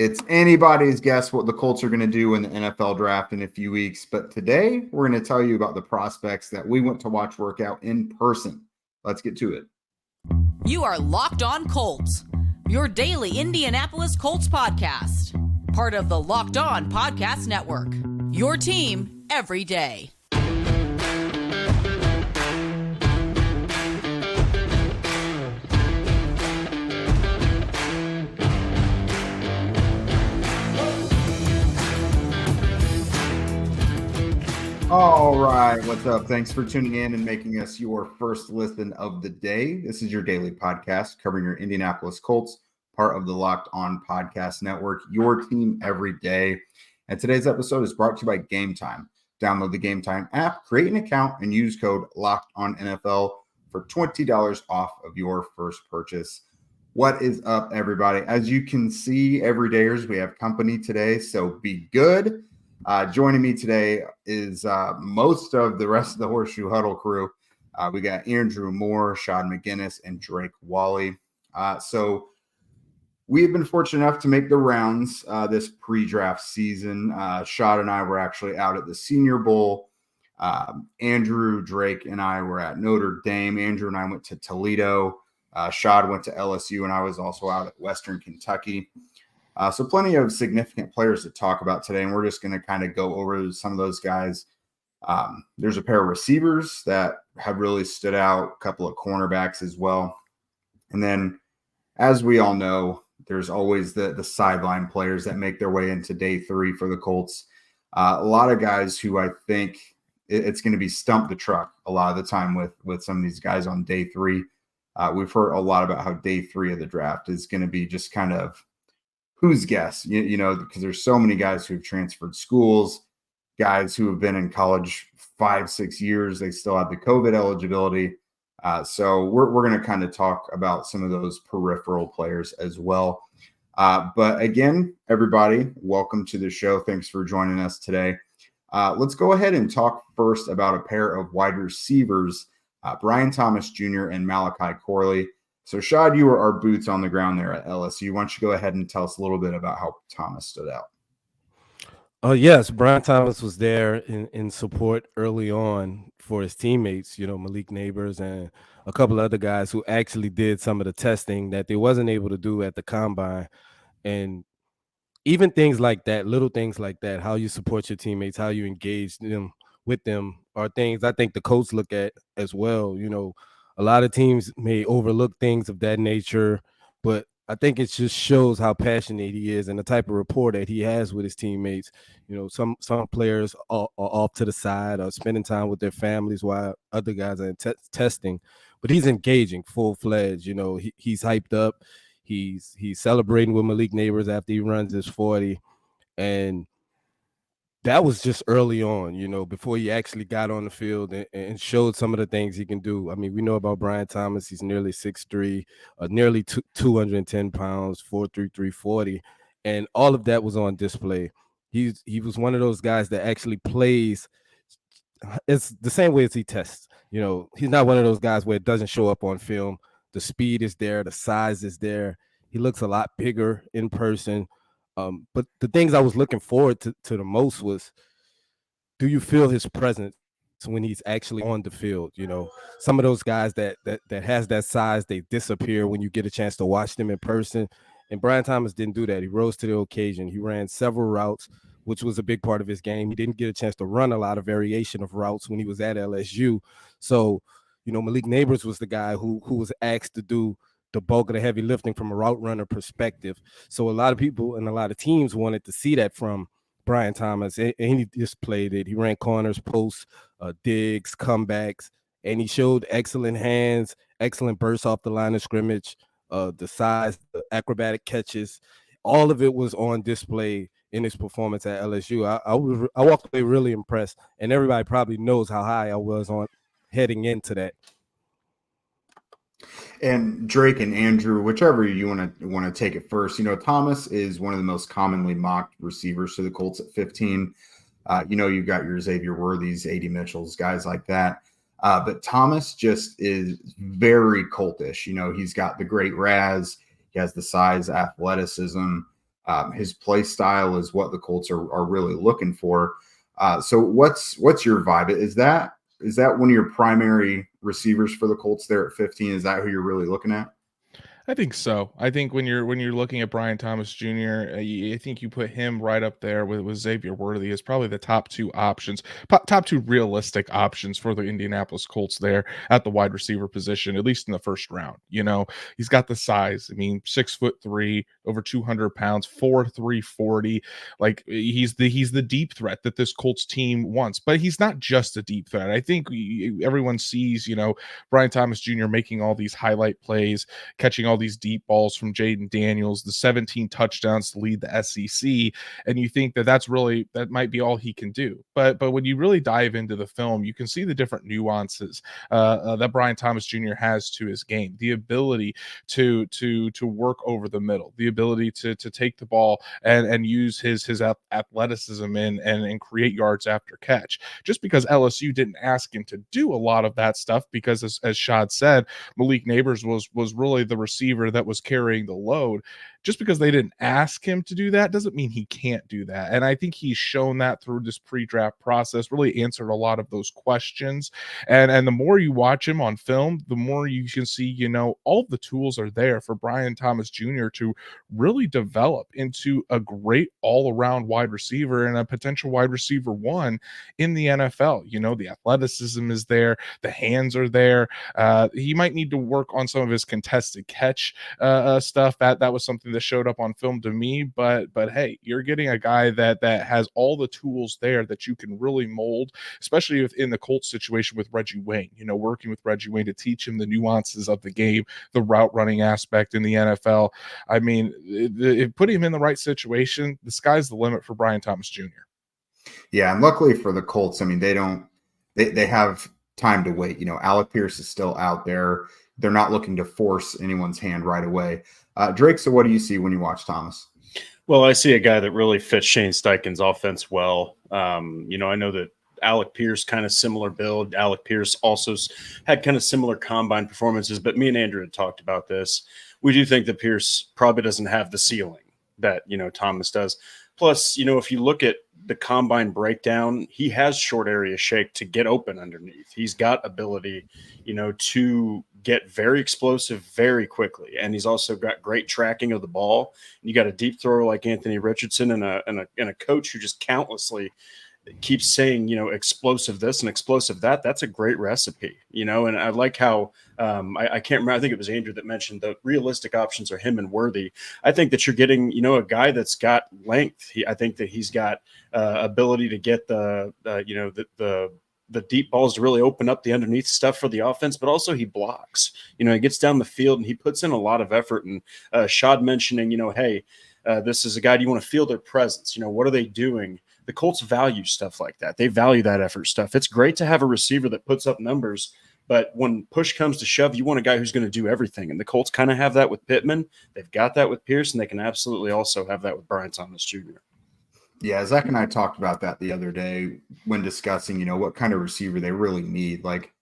It's anybody's guess what the Colts are going to do in the NFL draft in a few weeks. But today, we're going to tell you about the prospects that we went to watch work out in person. Let's get to it. You are Locked On Colts, your daily Indianapolis Colts podcast. Part of the Locked On Podcast Network, your team every day. All right, what's up? Thanks for tuning in and making us your first listen of the day. This is your daily podcast covering your Indianapolis Colts, part of the Locked On Podcast Network, your team every day. And today's episode is brought to you by Gametime. Download the Gametime app, create an account, and use code LOCKEDONNFL for $20 off of your first purchase. What is up, everybody? As you can see, everydayers, we have company today, so be good. Joining me today is most of the rest of the Horseshoe Huddle crew. We got Andrew Moore, Shad McGinnis, and Drake Wally. So we have been fortunate enough to make the rounds this pre-draft season. Shad and I were actually out at the Senior Bowl. Andrew, Drake, and I were at Notre Dame. Andrew and I went to Toledo. Shad went to LSU, and I was also out at Western Kentucky. So plenty of significant players to talk about today, and we're just going to kind of go over some of those guys. There's a pair of receivers that have really stood out, a couple of cornerbacks as well. And then, as we all know, there's always the sideline players that make their way into day three for the Colts. A lot of guys who I think it's going to be stump the truck a lot of the time with some of these guys on day three. We've heard a lot about how day three of the draft is going to be just kind of who's guess, you know, because there's so many guys who've transferred schools, guys who have been in college 5-6 years. They still have the COVID eligibility. So we're going to kind of talk about some of those peripheral players as well. But again, everybody, welcome to the show. Thanks for joining us today. Let's go ahead and talk first about a pair of wide receivers, Brian Thomas Jr. and Malachi Corley. So, Shad, you were our boots on the ground there at LSU. Why don't you go ahead and tell us a little bit about how Thomas stood out? Yes, Brian Thomas was there in support early on for his teammates, you know, Malik Neighbors and a couple of other guys who actually did some of the testing that they wasn't able to do at the combine. And even things like that, little things like that, how you support your teammates, how you engage them with them are things I think the coach look at as well. You know, a lot of teams may overlook things of that nature, but I think it just shows how passionate he is and the type of rapport that he has with his teammates. You know, some players are off to the side or spending time with their families while other guys are testing, but he's engaging full-fledged. You know, he's hyped up. He's celebrating with Malik Neighbors after he runs his 40, and that was just early on, you know, before he actually got on the field and showed some of the things he can do. I mean, we know about Brian Thomas. He's nearly 6'3", nearly 210 pounds, 4'3", 340. And all of that was on display. He was one of those guys that actually plays. It's the same way as he tests. You know, he's not one of those guys where it doesn't show up on film. The speed is there. The size is there. He looks a lot bigger in person. But the things I was looking forward to the most was, do you feel his presence when he's actually on the field? You know, some of those guys that has that size, they disappear when you get a chance to watch them in person. And Brian Thomas didn't do that. He rose to the occasion. He ran several routes, which was a big part of his game. He didn't get a chance to run a lot of variation of routes when he was at LSU. So, you know, Malik Neighbors was the guy who was asked to do the bulk of the heavy lifting from a route runner perspective. So a lot of people and a lot of teams wanted to see that from Brian Thomas, and he displayed it. He ran corners, posts, digs, comebacks, and he showed excellent hands, excellent bursts off the line of scrimmage, the size, the acrobatic catches. All of it was on display in his performance at LSU. I walked away really impressed, and everybody probably knows how high I was on heading into that. And Drake and Andrew, whichever you want to take it first, you know, Thomas is one of the most commonly mocked receivers to the Colts at 15. You know, you've got your Xavier Worthies, A.D. Mitchells, guys like that. But Thomas just is very Coltish. You know, he's got the great Raz. He has the size, athleticism. His play style is what the Colts are really looking for. So what's your vibe? Is that one of your primary receivers for the Colts there at 15? Is that who you're really looking at? I think so. I think when you're looking at Brian Thomas Jr., I think you put him right up there with Xavier Worthy as probably the top two options, top two realistic options for the Indianapolis Colts there at the wide receiver position, at least in the first round. He's got the size. I mean, 6'3", over 200 pounds, 4'3", 40. Like he's the deep threat that this Colts team wants, but he's not just a deep threat. I think everyone sees, Brian Thomas Jr. making all these highlight plays, catching all these deep balls from Jaden Daniels, the 17 touchdowns to lead the SEC, and you think that might be all he can do. But when you really dive into the film, you can see the different nuances that Brian Thomas Jr. has to his game, the ability to work over the middle, the ability to take the ball and use his athleticism and create yards after catch. Just because LSU didn't ask him to do a lot of that stuff, because as Shad said, Malik Neighbors was really the receiver that was carrying the load. Just because they didn't ask him to do that doesn't mean he can't do that. And I think he's shown that through this pre-draft process, really answered a lot of those questions. And the more you watch him on film, the more you can see, all the tools are there for Brian Thomas Jr. to really develop into a great all-around wide receiver and a potential wide receiver one in the NFL. The athleticism is there, the hands are there. He might need to work on some of his contested catch stuff. That was something that showed up on film to me, but hey, you're getting a guy that has all the tools there that you can really mold, especially in the Colts situation with Reggie Wayne, working with Reggie Wayne to teach him the nuances of the game, the route running aspect in the NFL. I mean, putting him in the right situation, the sky's the limit for Brian Thomas Jr. Yeah, and luckily for the Colts, I mean, they have time to wait. Alec Pierce is still out there. They're not looking to force anyone's hand right away. Drake, so what do you see when you watch Thomas? Well, I see a guy that really fits Shane Steichen's offense well. I know that Alec Pierce, kind of similar build. Alec Pierce also had kind of similar combine performances, but me and Andrew had talked about this. We do think that Pierce probably doesn't have the ceiling that, Thomas does. Plus, if you look at the combine breakdown, he has short area shake to get open underneath. He's got ability, to get very explosive very quickly. And he's also got great tracking of the ball. You got a deep thrower like Anthony Richardson and a coach who just countlessly keeps saying, explosive this and explosive that. That's a great recipe, and I like how I can't remember. I think it was Andrew that mentioned the realistic options are him and Worthy. I think that you're getting, a guy that's got length. I think that he's got ability to get the deep balls to really open up the underneath stuff for the offense, but also he blocks. He gets down the field and he puts in a lot of effort. And Shad mentioning, hey, this is a guy, do you want to feel their presence? What are they doing? The Colts value stuff like that. They value that effort stuff. It's great to have a receiver that puts up numbers, but when push comes to shove, you want a guy who's going to do everything. And the Colts kind of have that with Pittman. They've got that with Pierce, and they can absolutely also have that with Brian Thomas Jr. Yeah, Zach and I talked about that the other day when discussing, what kind of receiver they really need. Like,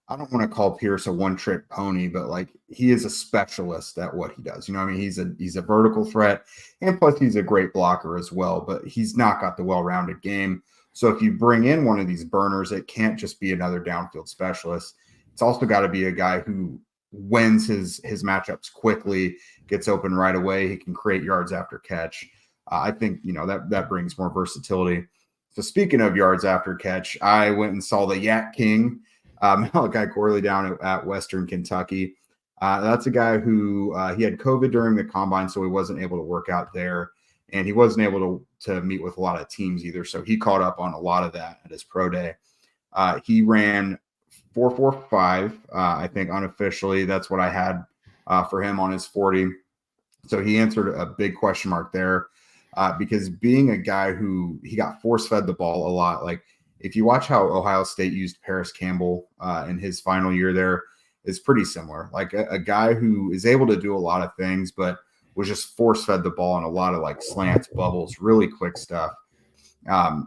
I don't want to call Pierce a one-trick pony, but like he is a specialist at what he does. He's a vertical threat, and plus he's a great blocker as well, but he's not got the well-rounded game. So if you bring in one of these burners, it can't just be another downfield specialist. It's also got to be a guy who wins his matchups quickly, gets open right away. He can create yards after catch. I think, that brings more versatility. So speaking of yards after catch, I went and saw the Yak King, Malachi Corley down at Western Kentucky. That's a guy who he had COVID during the combine, so he wasn't able to work out there, and he wasn't able to meet with a lot of teams either. So he caught up on a lot of that at his pro day. He ran 4.45, I think unofficially. That's what I had for him on his 40. So he answered a big question mark there because being a guy who he got force-fed the ball a lot, like if you watch how Ohio State used Paris Campbell in his final year there, is pretty similar. Like a guy who is able to do a lot of things, but was just force-fed the ball in a lot of like slants, bubbles, really quick stuff.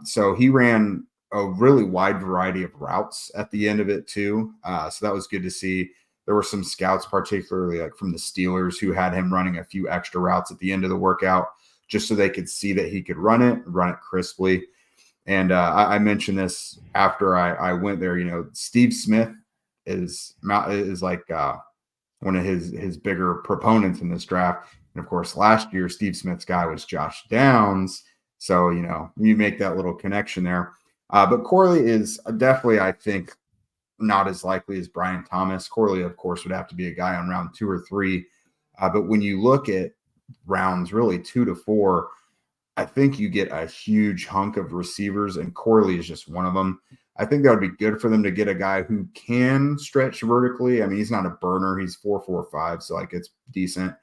So he ran a really wide variety of routes at the end of it too. So that was good to see. There were some scouts, particularly like from the Steelers, who had him running a few extra routes at the end of the workout just so they could see that he could run it crisply. And I mentioned this after I went there. Steve Smith is like one of his bigger proponents in this draft. And of course, last year, Steve Smith's guy was Josh Downs. So, you make that little connection there. But Corley is definitely, I think, not as likely as Brian Thomas. Corley, of course, would have to be a guy on round 2 or 3. But when you look at rounds really 2 to 4, I think you get a huge hunk of receivers, and Corley is just one of them. I think that would be good for them to get a guy who can stretch vertically. I mean, he's not a burner. He's 4.45, so like it's decent.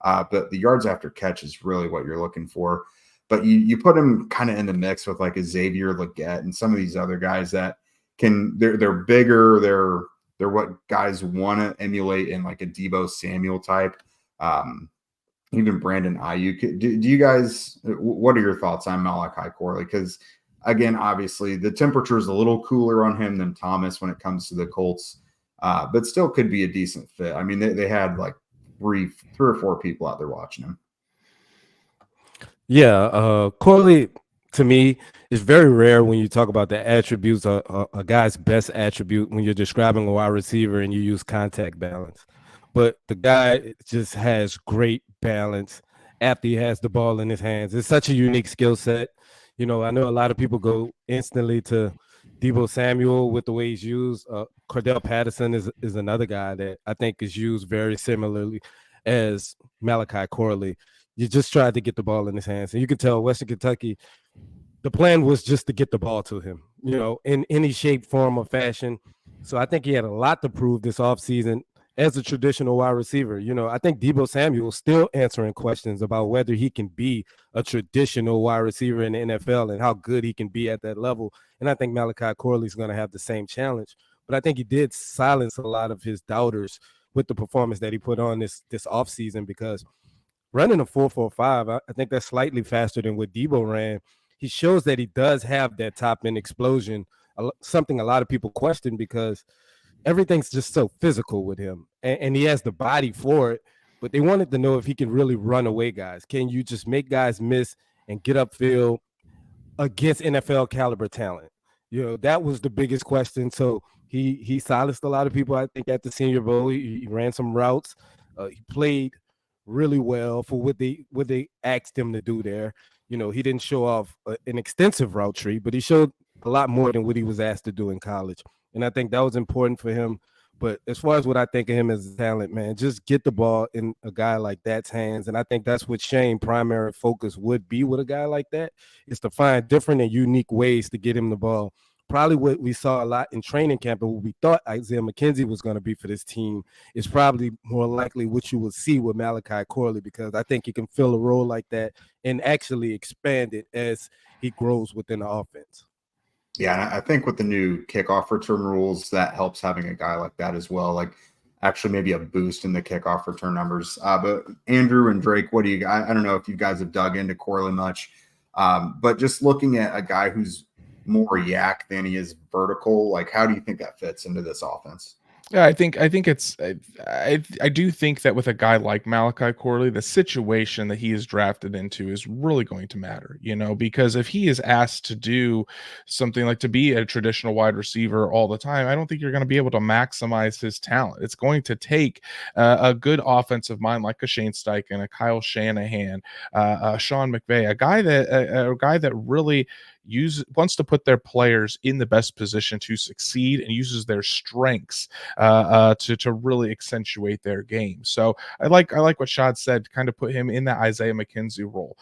But the yards after catch is really what you're looking for. But you put him kind of in the mix with like a Xavier Legette and some of these other guys that they're bigger. They're what guys want to emulate in like a Deebo Samuel type. Even Brandon Ayuk. Do you guys, what are your thoughts on Malachi Corley? Because again, obviously the temperature is a little cooler on him than Thomas when it comes to the Colts, but still could be a decent fit. I mean, they had like three or four people out there watching him. Yeah, Corley, to me, is very rare when you talk about the attributes, a guy's best attribute when you're describing a wide receiver and you use contact balance. But the guy just has great balance after he has the ball in his hands. It's such a unique skill set. I know a lot of people go instantly to Deebo Samuel with the way he's used. Cordell Patterson is another guy that I think is used very similarly as Malachi Corley. You just tried to get the ball in his hands. And you can tell Western Kentucky, the plan was just to get the ball to him, in any shape, form, or fashion. So I think he had a lot to prove this offseason as a traditional wide receiver. I think Deebo Samuel is still answering questions about whether he can be a traditional wide receiver in the NFL and how good he can be at that level. And I think Malachi Corley is going to have the same challenge. But I think he did silence a lot of his doubters with the performance that he put on this offseason, because running a 4.45, I think that's slightly faster than what Deebo ran. He shows that he does have that top end explosion, something a lot of people question because everything's just so physical with him, and he has the body for it. But they wanted to know if he can really run away guys. Can you just make guys miss and get upfield against NFL caliber talent? That was the biggest question. So he silenced a lot of people, I think, at the Senior Bowl. He ran some routes. He played really well for what they asked him to do there. He didn't show off an extensive route tree, but he showed a lot more than what he was asked to do in college. And I think that was important for him. But as far as what I think of him as a talent, man, just get the ball in a guy like that's hands. And I think that's what Shane's primary focus would be with a guy like that, is to find different and unique ways to get him the ball. Probably what we saw a lot in training camp and what we thought Isaiah McKenzie was going to be for this team is probably more likely what you will see with Malachi Corley, because I think he can fill a role like that and actually expand it as he grows within the offense. Yeah, and I think with the new kickoff return rules, that helps having a guy like that as well. Like actually maybe a boost in the kickoff return numbers. But Andrew and Drake, what do you guys? I don't know if you guys have dug into Corley much, but just looking at a guy who's more yak than he is vertical, like how do you think that fits into this offense? Yeah, I think it's I do think that with a guy like Malachi Corley, the situation that he is drafted into is really going to matter, because if he is asked to do something like to be a traditional wide receiver all the time, I don't think you're going to be able to maximize his talent. It's going to take a good offensive mind like a Shane Steichen, a Kyle Shanahan, Sean McVay, a guy that really wants to put their players in the best position to succeed and uses their strengths to really accentuate their game. So I like what Shad said, kind of put him in that Isaiah McKenzie role,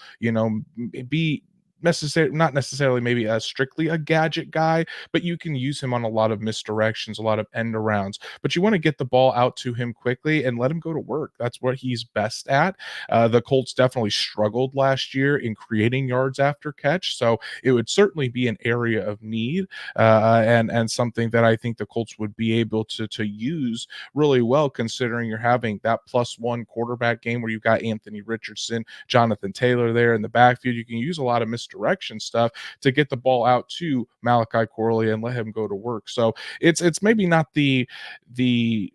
be not necessarily maybe strictly a gadget guy, but you can use him on a lot of misdirections, a lot of end arounds, but you want to get the ball out to him quickly and let him go to work. That's what he's best at. The Colts definitely struggled last year in creating yards after catch, so it would certainly be an area of need and something that I think the Colts would be able to use really well, considering you're having that +1 quarterback game where you've got Anthony Richardson, Jonathan Taylor there in the backfield. You can use a lot of misdirection stuff to get the ball out to Malachi Corley and let him go to work. So it's maybe not the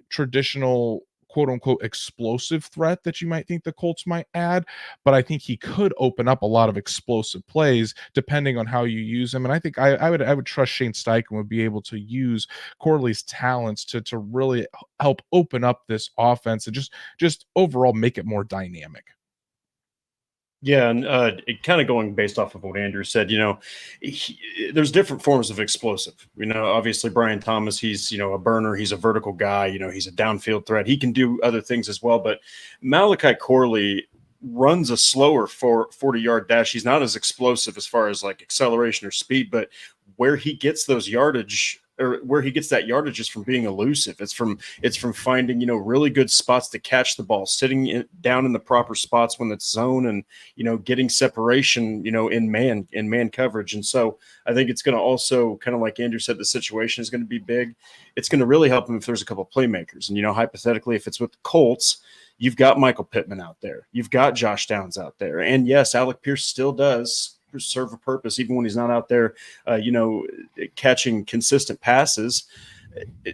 traditional quote unquote explosive threat that you might think the Colts might add, but I think he could open up a lot of explosive plays depending on how you use him. And I think I would trust Shane Steichen would be able to use Corley's talents to really help open up this offense and just overall make it more dynamic. Yeah, and it kind of going based off of what Andrew said, there's different forms of explosive. Obviously Brian Thomas, he's, a burner, he's a vertical guy, he's a downfield threat. He can do other things as well, but Malachi Corley runs a slower 40-yard dash. He's not as explosive as far as like acceleration or speed, but where he gets those yardage or where he gets that yardage is from being elusive. It's from finding, really good spots to catch the ball, sitting down in the proper spots when it's zone and, getting separation, in man coverage. And so I think it's going to also kind of like Andrew said, the situation is going to be big. It's going to really help him if there's a couple of playmakers. And, hypothetically, if it's with the Colts, you've got Michael Pittman out there. You've got Josh Downs out there. And yes, Alec Pierce still does serve a purpose, even when he's not out there, catching consistent passes.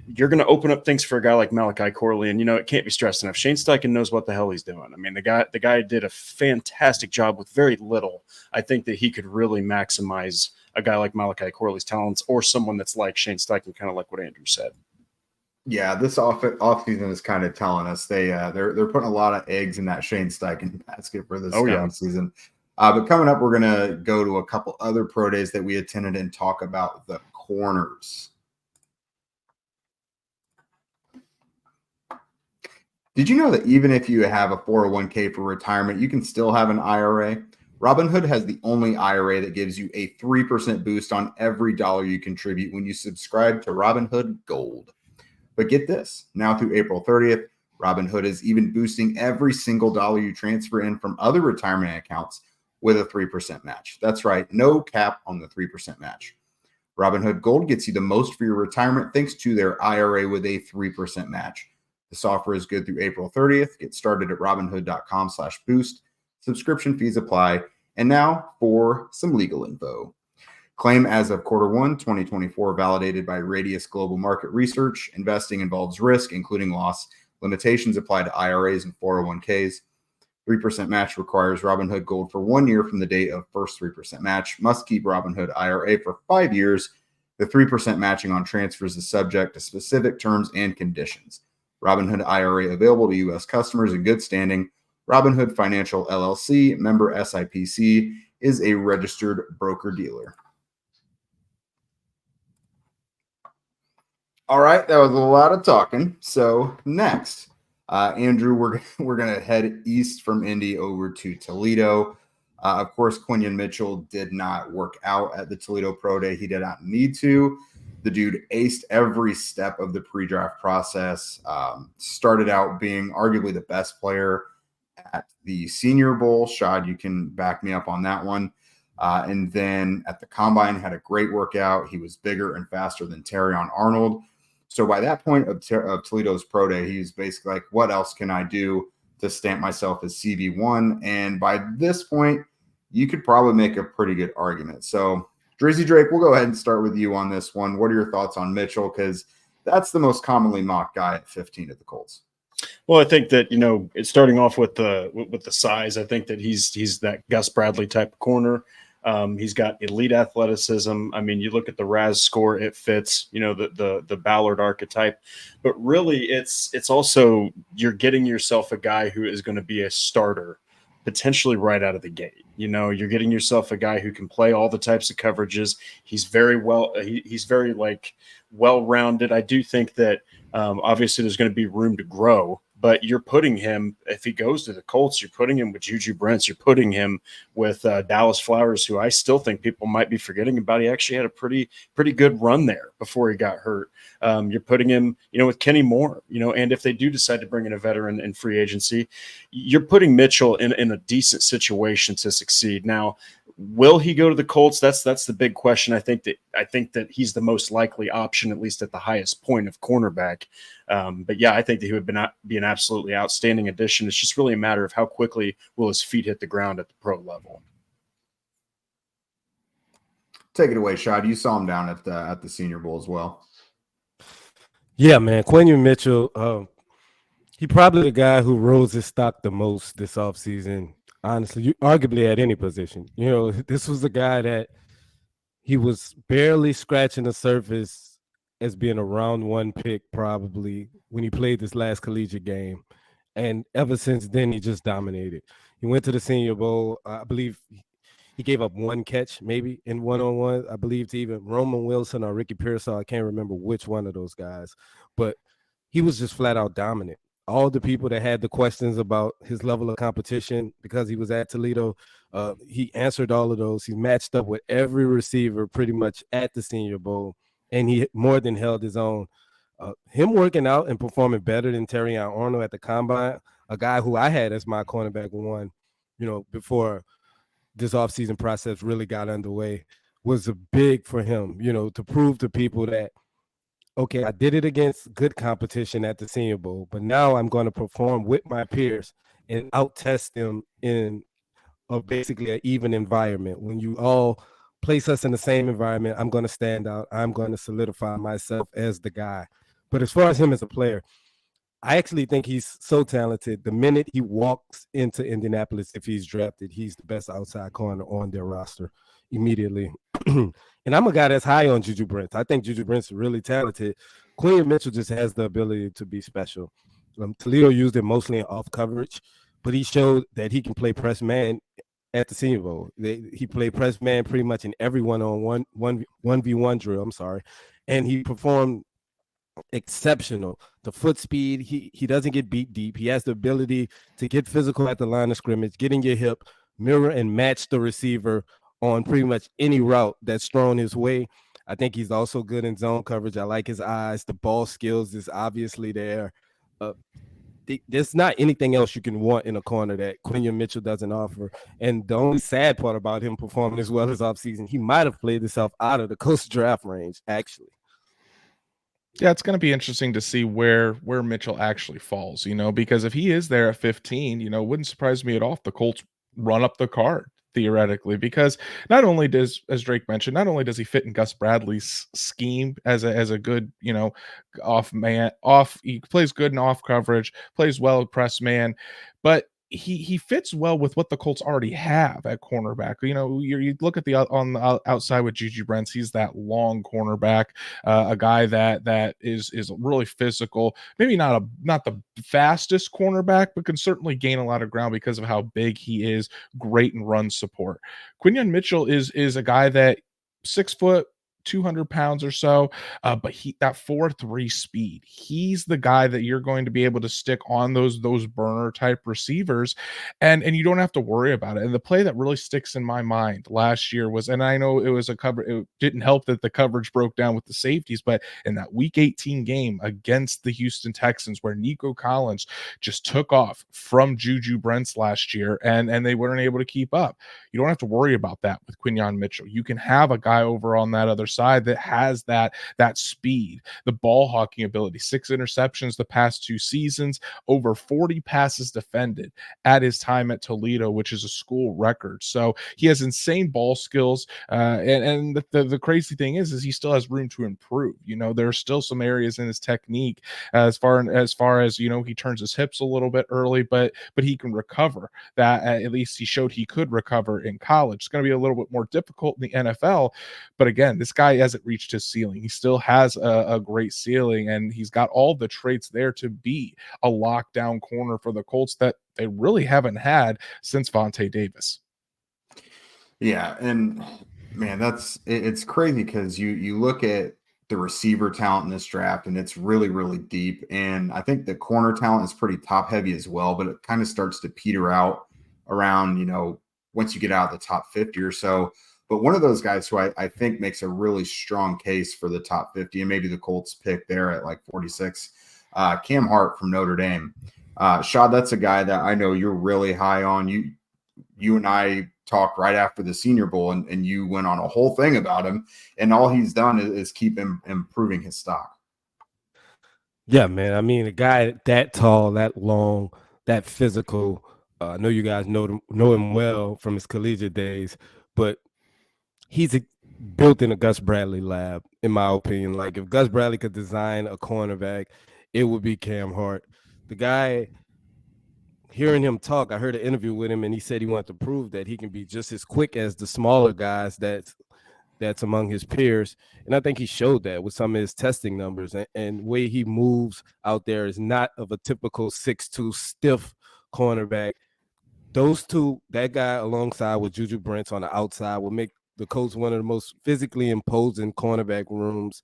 You're going to open up things for a guy like Malachi Corley, and it can't be stressed enough. Shane Steichen knows what the hell he's doing. I mean, the guy did a fantastic job with very little. I think that he could really maximize a guy like Malachi Corley's talents, or someone that's like Shane Steichen, kind of like what Andrew said. Yeah, this offseason is kind of telling us they're putting a lot of eggs in that Shane Steichen basket for this season. But coming up, we're going to go to a couple other pro days that we attended and talk about the corners. Did you know that even if you have a 401k for retirement, you can still have an IRA? Robinhood has the only IRA that gives you a 3% boost on every dollar you contribute when you subscribe to Robinhood Gold. But get this, now through April 30th, Robinhood is even boosting every single dollar you transfer in from other retirement accounts with a 3% match. That's right, no cap on the 3% match. Robinhood Gold gets you the most for your retirement thanks to their IRA with a 3% match. This offer is good through April 30th. Get started at robinhood.com/boost. Subscription fees apply. And now for some legal info. Claim as of Q1 2024 validated by Radius Global Market Research. Investing involves risk, including loss. Limitations apply to IRAs and 401ks. 3% match requires Robinhood Gold for 1 year from the date of first 3% match. Must keep Robinhood IRA for 5 years. The 3% matching on transfers is subject to specific terms and conditions. Robinhood IRA available to U.S. customers in good standing. Robinhood Financial LLC, member SIPC, is a registered broker-dealer. All right, that was a lot of talking. So next, Andrew, we're going to head east from Indy over to Toledo. Of course, Quinyon Mitchell did not work out at the Toledo Pro Day. He did not need to. The dude aced every step of the pre-draft process. Started out being arguably the best player at the Senior Bowl. Shad, you can back me up on that one. And then at the Combine, had a great workout. He was bigger and faster than Terrion Arnold. So by that point of Toledo's Pro Day, he was basically like, what else can I do to stamp myself as CB1? And by this point, you could probably make a pretty good argument. So Drizzy Drake, we'll go ahead and start with you on this one. What are your thoughts on Mitchell? Because that's the most commonly mocked guy at 15 at the Colts. Well, I think that, it's starting off with the size. I think that he's that Gus Bradley type of corner. He's got elite athleticism. I mean, you look at the RAS score, it fits, the Ballard archetype. But really, it's also you're getting yourself a guy who is going to be a starter potentially right out of the gate. You're getting yourself a guy who can play all the types of coverages. He's very well-rounded. I do think that obviously there's going to be room to grow, but you're putting him, if he goes to the Colts, you're putting him with Juju Brents, you're putting him with Dallas Flowers, who I still think people might be forgetting about. He actually had a pretty good run there before he got hurt. You're putting him, with Kenny Moore, and if they do decide to bring in a veteran in free agency, you're putting Mitchell in a decent situation to succeed. Now, will he go to the Colts? That's the big question. I think that he's the most likely option, at least at the highest point of cornerback. But yeah, I think that he would be an absolutely outstanding addition. It's just really a matter of how quickly will his feet hit the ground at the pro level. Take it away, Shad. You saw him down at the Senior Bowl as well. Yeah, man. Quinyon Mitchell, He probably the guy who rose his stock the most this offseason. Honestly, arguably at any position. This was a guy that he was barely scratching the surface as being a round one pick probably when he played this last collegiate game. And ever since then, he just dominated. He went to the Senior Bowl. I believe he gave up one catch, maybe in one-on-one. I believe to even Roman Wilson or Ricky Pearsall. I can't remember which one of those guys, but he was just flat out dominant. All the people that had the questions about his level of competition because he was at Toledo, he answered all of those. He matched up with every receiver pretty much at the Senior Bowl, and he more than held his own. Him working out and performing better than Terrion Arnold at the combine, a guy who I had as my cornerback one, before this offseason process really got underway, was a big for him, to prove to people that, okay, I did it against good competition at the Senior Bowl, but now I'm going to perform with my peers and out-test them in basically an even environment. When you all place us in the same environment, I'm going to stand out. I'm going to solidify myself as the guy. But as far as him as a player, I actually think he's so talented. The minute he walks into Indianapolis, if he's drafted, he's the best outside corner on their roster immediately. And I'm a guy that's high on Juju Brents. I think Juju Brents is really talented. Quinn Mitchell just has the ability to be special. Toledo used him mostly in off coverage, but he showed that he can play press man at the Senior Bowl. He played press man pretty much in every one-on-one, 1v1 drill, I'm sorry. And he performed exceptional. The foot speed, he doesn't get beat deep. He has the ability to get physical at the line of scrimmage, get in your hip, mirror and match the receiver on pretty much any route that's thrown his way. I think he's also good in zone coverage. I like his eyes. The ball skills is obviously there. There's not anything else you can want in a corner that Quinion Mitchell doesn't offer. And the only sad part about him performing as well as offseason, he might have played himself out of the Colts draft range, actually. Yeah, it's going to be interesting to see where Mitchell actually falls, because if he is there at 15, it wouldn't surprise me at all if the Colts run up the card theoretically, because not only does, as Drake mentioned, not only does he fit in Gus Bradley's scheme as a good, he plays good in off coverage, plays well at press man, but he fits well with what the Colts already have at cornerback. You look at on the outside with Juju Brents, he's that long cornerback, a guy that is really physical. Maybe not the fastest cornerback, but can certainly gain a lot of ground because of how big he is. Great in run support. Quinion Mitchell is a guy that 6 foot, 200 pounds or so, but that 4.3 speed, he's the guy that you're going to be able to stick on those burner type receivers, and you don't have to worry about it. And the play that really sticks in my mind last year was, and I know it was it didn't help that the coverage broke down with the safeties, but in that week 18 game against the Houston Texans, where Nico Collins just took off from Juju Brents last year, and they weren't able to keep up. You don't have to worry about that with Quinion Mitchell. You can have a guy over on that other side that has that speed, the ball hawking ability. 6 interceptions the past 2 seasons, over 40 passes defended at his time at Toledo, which is a school record. So he has insane ball skills, and the crazy thing is he still has room to improve. There are still some areas in his technique as far as he turns his hips a little bit early, but he can recover that. At least he showed he could recover in college. It's going to be a little bit more difficult in the NFL, but again, this guy hasn't reached his ceiling. He still has a great ceiling, and he's got all the traits there to be a lockdown corner for the Colts that they really haven't had since Vontae Davis. Yeah, and man, it's crazy because you look at the receiver talent in this draft, and it's really, really deep. And I think the corner talent is pretty top heavy as well, but it kind of starts to peter out around, once you get out of the top 50 or so. But one of those guys who I think makes a really strong case for the top 50, and maybe the Colts pick there at like 46, Cam Hart from Notre Dame. Shad, that's a guy that I know you're really high on. You and I talked right after the Senior Bowl, and you went on a whole thing about him, and all he's done is keep improving his stock. Yeah, man. I mean, a guy that tall, that long, that physical. I know you guys know him well from his collegiate days, but he's built in a Gus Bradley lab, in my opinion. Like, if Gus Bradley could design a cornerback, it would be Cam Hart. the guy, hearing him talk, I heard an interview with him, and he said he wanted to prove that he can be just as quick as the smaller guys that's among his peers. And I think he showed that with some of his testing numbers, and way he moves out there is not of a typical 6'2" stiff cornerback. Those two, that guy alongside with Juju Brents on the outside, will make the Colts one of the most physically imposing cornerback rooms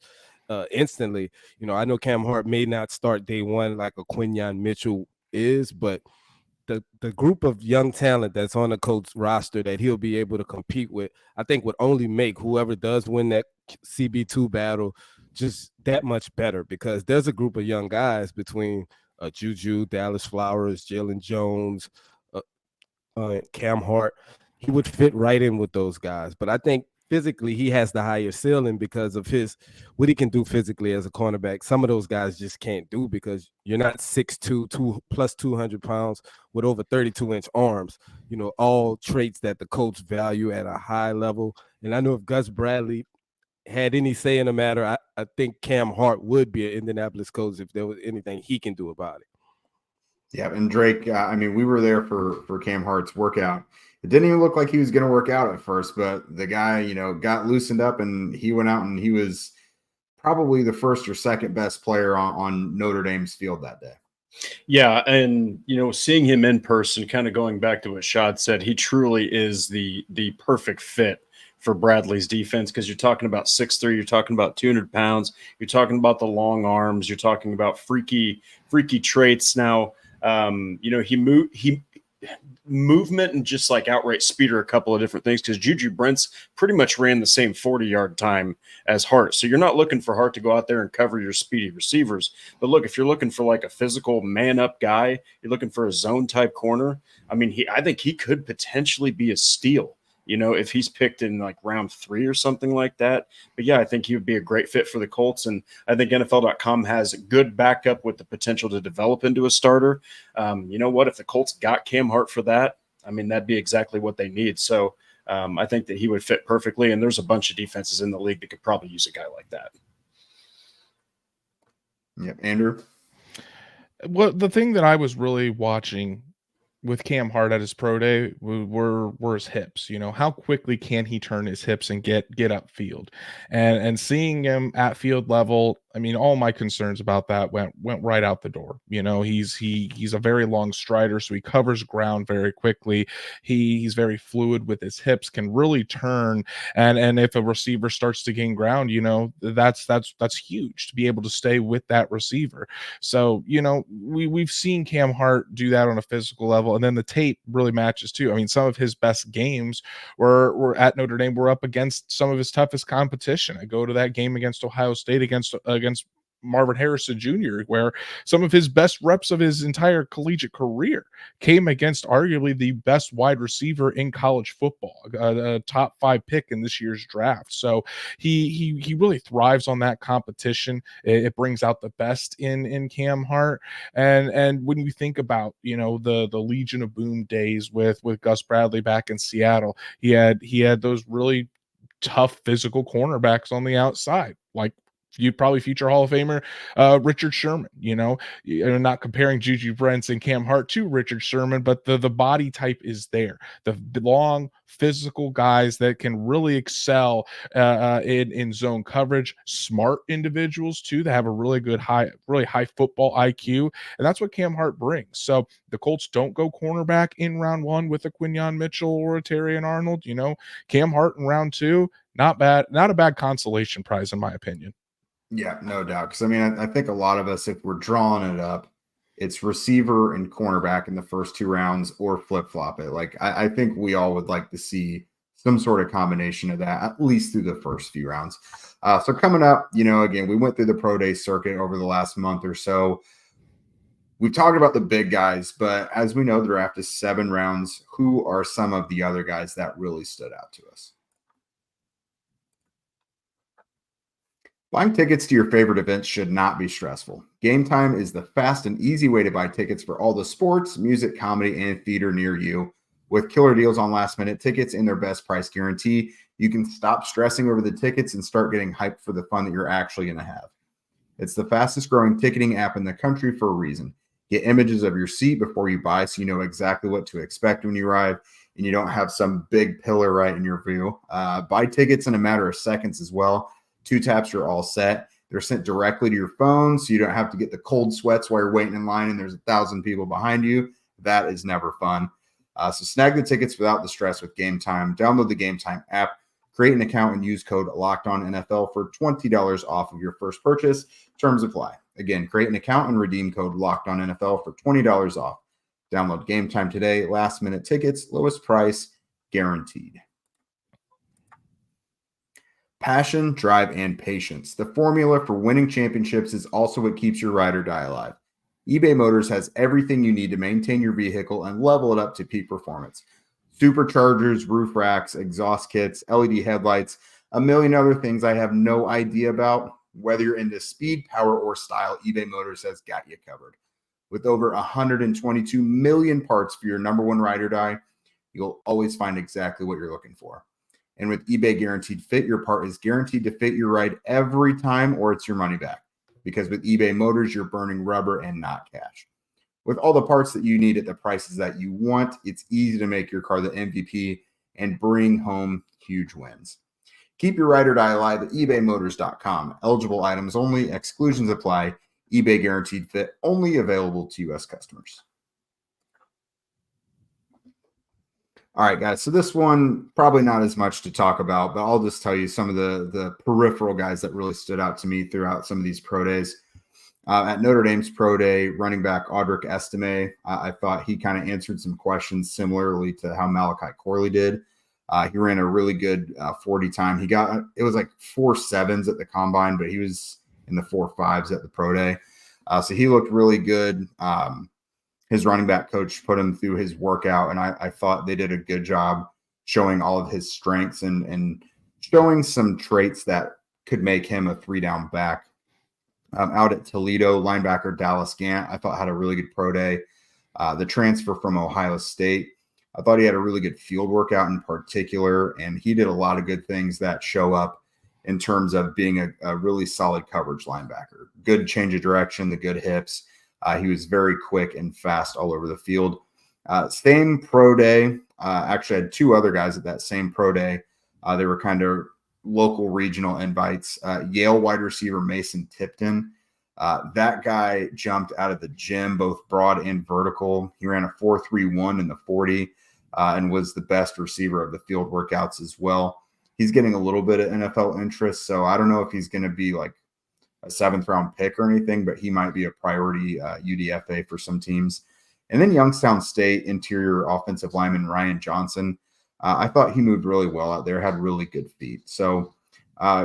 instantly. I know Cam Hart may not start day one like a Quinyon Mitchell is, but the group of young talent that's on the Colts roster that he'll be able to compete with, I think would only make whoever does win that CB2 battle just that much better, because there's a group of young guys between Juju, Dallas Flowers, Jalen Jones, Cam Hart. He would fit right in with those guys. But I think physically he has the higher ceiling because of what he can do physically as a cornerback. Some of those guys just can't do, because you're not 6'2", plus 200 pounds with over 32-inch arms. All traits that the Colts value at a high level. And I know if Gus Bradley had any say in the matter, I think Cam Hart would be an Indianapolis Colts if there was anything he can do about it. Yeah, and Drake, we were there for Cam Hart's workout. It didn't even look like he was going to work out at first, but the guy, got loosened up, and he went out, and he was probably the first or second best player on Notre Dame's field that day. Yeah, and seeing him in person, kind of going back to what Shad said, he truly is the perfect fit for Bradley's defense, because you're talking about 6'3", you're talking about 200 pounds, you're talking about the long arms, you're talking about freaky traits. Now, he movement and just like outright speed are a couple of different things, because Juju Brents pretty much ran the same 40-yard time as Hart. So you're not looking for Hart to go out there and cover your speedy receivers. But look, if you're looking for like a physical man-up guy, you're looking for a zone-type corner, I think he could potentially be a steal, if he's picked in like round 3 or something like that. But yeah, I think he would be a great fit for the Colts. And I think NFL.com has good backup with the potential to develop into a starter. You know what? If the Colts got Cam Hart for that, that'd be exactly what they need. So I think that he would fit perfectly. And there's a bunch of defenses in the league that could probably use a guy like that. Yep. Andrew? Well, the thing that I was really watching with Cam Hart at his pro day were his hips. How quickly can he turn his hips and get upfield, and seeing him at field level, all my concerns about that went right out the door. He's a very long strider, so he covers ground very quickly. He's very fluid with his hips, can really turn, and if a receiver starts to gain ground, that's huge to be able to stay with that receiver. So we've seen Cam Hart do that on a physical level. And then the tape really matches too. Some of his best games were at Notre Dame, were up against some of his toughest competition. I go to that game against Ohio State against Marvin Harrison Jr., where some of his best reps of his entire collegiate career came against arguably the best wide receiver in college football, a top 5 pick in this year's draft. So he really thrives on that competition. It brings out the best in Cam Hart. And when you think about, the Legion of Boom days with Gus Bradley back in Seattle, he had those really tough physical cornerbacks on the outside, like you'd probably future Hall of Famer Richard Sherman. You're not comparing Juju Brents and Cam Hart to Richard Sherman, but the body type is there. The long physical guys that can really excel in zone coverage, smart individuals too, that have a really high football IQ, and that's what Cam Hart brings. So the Colts don't go cornerback in round 1 with a Quinyon Mitchell or a Terrion Arnold. Cam Hart in round 2, not bad, not a bad consolation prize in my opinion. Yeah, no doubt. Because I think a lot of us, if we're drawing it up, it's receiver and cornerback in the first 2 rounds, or flip-flop it. Like I think we all would like to see some sort of combination of that, at least through the first few rounds. So coming up, again, we went through the pro day circuit over the last month or so. We've talked about the big guys, but as we know, the draft is 7 rounds. Who are some of the other guys that really stood out to us? Buying tickets to your favorite events should not be stressful. Gametime is the fast and easy way to buy tickets for all the sports, music, comedy, and theater near you. With killer deals on last-minute tickets and their best price guarantee, you can stop stressing over the tickets and start getting hyped for the fun that you're actually going to have. It's the fastest-growing ticketing app in the country for a reason. Get images of your seat before you buy so you know exactly what to expect when you arrive and you don't have some big pillar right in your view. Buy tickets in a matter of seconds as well. 2 taps, you're all set. They're sent directly to your phone so you don't have to get the cold sweats while you're waiting in line and there's 1,000 people behind you. That is never fun. So snag the tickets without the stress with Gametime. Download the Gametime app, create an account, and use code LOCKEDONNFL for $20 off of your first purchase. Terms apply. Again, create an account and redeem code LOCKEDONNFL for $20 off. Download Gametime today. Last-minute tickets, lowest price, guaranteed. Passion, drive, and patience. The formula for winning championships is also what keeps your ride or die alive. eBay Motors has everything you need to maintain your vehicle and level it up to peak performance. Superchargers, roof racks, exhaust kits, LED headlights, a million other things I have no idea about. Whether you're into speed, power, or style, eBay Motors has got you covered. With over 122 million parts for your number one ride or die, you'll always find exactly what you're looking for. And with eBay Guaranteed Fit, your part is guaranteed to fit your ride every time or it's your money back. Because with eBay Motors, you're burning rubber and not cash. With all the parts that you need at the prices that you want, it's easy to make your car the MVP and bring home huge wins. Keep your ride or die alive at ebaymotors.com. Eligible items only, exclusions apply. eBay Guaranteed Fit, only available to U.S. customers. All right, guys. So this one, probably not as much to talk about, but I'll just tell you some of the peripheral guys that really stood out to me throughout some of these pro days. At Notre Dame's pro day, running back Audric Estime, I thought he kind of answered some questions similarly to how Malachi Corley did. He ran a really good 40 time. It was like 4.7s at the combine, but he was in the 4.5s at the pro day. So he looked really good. His running back coach put him through his workout, and I thought they did a good job showing all of his strengths and showing some traits that could make him a 3-down back. Out at Toledo, linebacker Dallas Gant, I thought had a really good pro day. The transfer from Ohio State, I thought he had a really good field workout in particular, and he did a lot of good things that show up in terms of being a really solid coverage linebacker. Good change of direction, the good hips. He was very quick and fast all over the field. Same pro day. Actually, had 2 other guys at that same pro day. They were kind of local regional invites. Yale wide receiver Mason Tipton. That guy jumped out of the gym, both broad and vertical. He ran a 4.31 in the 40 and was the best receiver of the field workouts as well. He's getting a little bit of NFL interest, so I don't know if he's going to be like a 7th round pick or anything, but he might be a priority UDFA for some teams. And then Youngstown State interior offensive lineman Ryan Johnson. I thought he moved really well out there, had really good feet. So,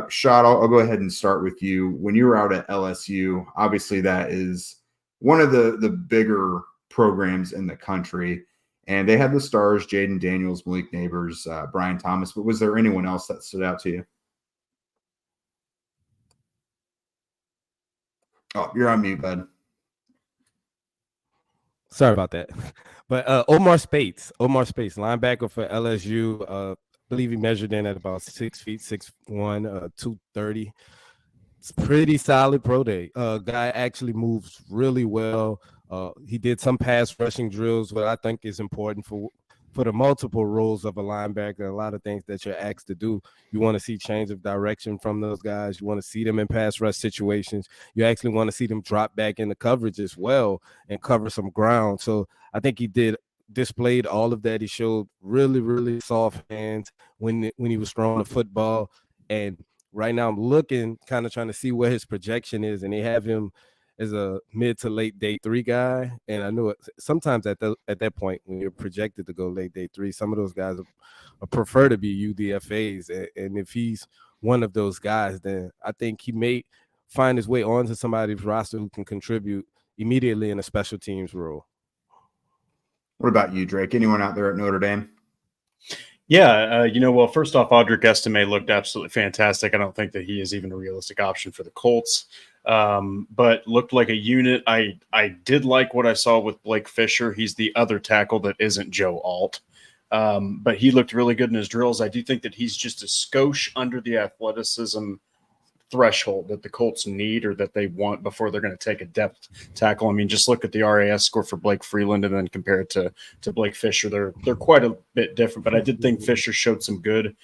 Shad, I'll go ahead and start with you. When you were out at LSU, obviously that is one of the bigger programs in the country. And they had the stars, Jaden Daniels, Malik Neighbors, Brian Thomas. But was there anyone else that stood out to you? Oh, you're on mute, bud. Sorry about that. But Omar Spates, linebacker for LSU. I believe he measured in at about 6 feet, 6'1", 230. It's pretty solid pro day. Guy actually moves really well. He did some pass rushing drills, what I think is important for the multiple roles of a linebacker. A lot of things that you're asked to do. You want to see change of direction from those guys. You want to see them in pass rush situations. You actually want to see them drop back into coverage as well and cover some ground. So I think he displayed all of that. He showed really, really soft hands when he was throwing the football. And right now I'm looking, kind of trying to see where his projection is, and they have him as a mid to late day 3 guy. And I know sometimes at that point when you're projected to go late day 3, some of those guys prefer to be UDFAs. And if he's one of those guys, then I think he may find his way onto somebody's roster who can contribute immediately in a special teams role. What about you, Drake? Anyone out there at Notre Dame? Yeah, well, first off, Audric Estime looked absolutely fantastic. I don't think that he is even a realistic option for the Colts, but looked like a unit. I did like what I saw with Blake Fisher. He's the other tackle that isn't Joe Alt, but he looked really good in his drills. I do think that he's just a skosh under the athleticism threshold that the Colts need or that they want before they're going to take a depth tackle. I mean, just look at the RAS score for Blake Freeland and then compare it to Blake Fisher. They're quite a bit different, but I did think Fisher showed some good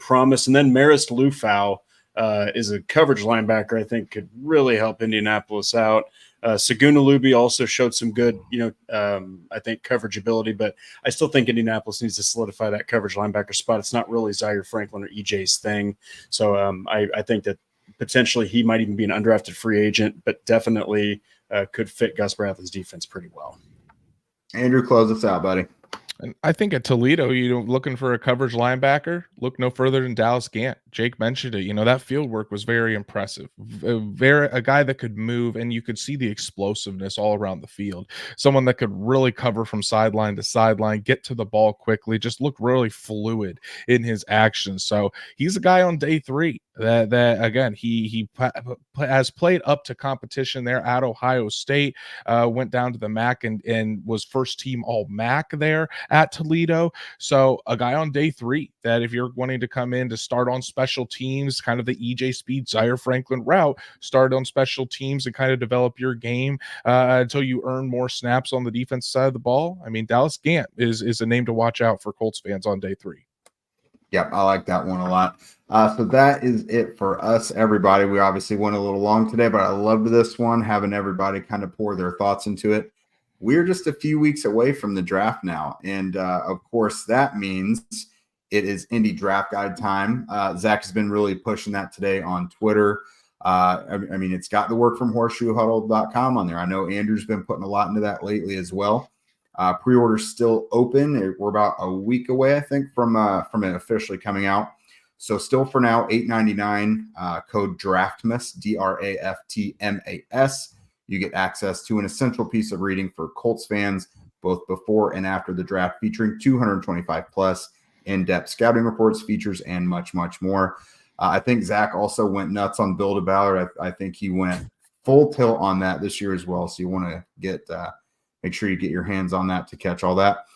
promise. And then Marist Lufau is a coverage linebacker I think could really help Indianapolis out. Saguna Luby also showed some good, I think coverage ability, but I still think Indianapolis needs to solidify that coverage linebacker spot. It's not really Zaire Franklin or EJ's thing. So I think that potentially he might even be an undrafted free agent, but definitely could fit Gus Bradley's defense pretty well. Andrew, close us out, buddy. And I think at Toledo, looking for a coverage linebacker, look no further than Dallas Gant. Jake mentioned it. That field work was very impressive. A guy that could move, and you could see the explosiveness all around the field. Someone that could really cover from sideline to sideline, get to the ball quickly, just look really fluid in his actions. So he's a guy on day 3 that again, he has played up to competition there at Ohio State, went down to the MAC and was first team all MAC there at Toledo. So a guy on day 3 that if you're wanting to come in to start on special teams, kind of the EJ Speed, Zaire Franklin route, start on special teams and kind of develop your game until you earn more snaps on the defense side of the ball. I mean, Dallas Gant is a name to watch out for Colts fans on day 3. Yep, I like that one a lot. So that is it for us, everybody. We obviously went a little long today, but I loved this one, having everybody kind of pour their thoughts into it. We're just a few weeks away from the draft now. And, of course, that means it is Indy Draft Guide time. Zach has been really pushing that today on Twitter. I mean, it's got the work from horseshoehuddle.com on there. I know Andrew's been putting a lot into that lately as well. Pre-order's still open. We're about a week away, I think, from it officially coming out. So still for now, $8.99, code DRAFTMAS, DRAFTMAS. You get access to an essential piece of reading for Colts fans, both before and after the draft, featuring 225 plus in-depth scouting reports, features, and much, much more. I think Zach also went nuts on Build-A-Ballard. I think he went full tilt on that this year as well. So you want to make sure you get your hands on that to catch all that.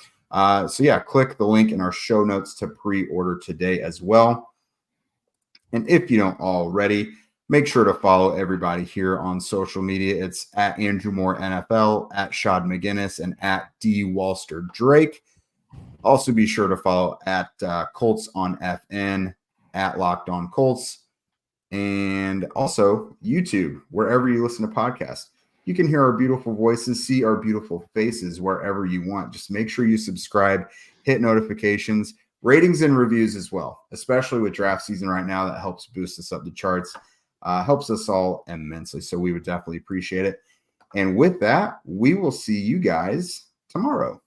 So yeah, click the link in our show notes to pre-order today as well. And if you don't already, make sure to follow everybody here on social media. It's at Andrew Moore NFL, at Shad McGinnis, and at D Walster Drake. Also be sure to follow at Colts on FN, at Locked On Colts, and also YouTube, wherever you listen to podcasts. You can hear our beautiful voices, see our beautiful faces wherever you want. Just make sure you subscribe, hit notifications, ratings and reviews as well, especially with draft season right now. That helps boost us up the charts, helps us all immensely. So we would definitely appreciate it. And with that, we will see you guys tomorrow.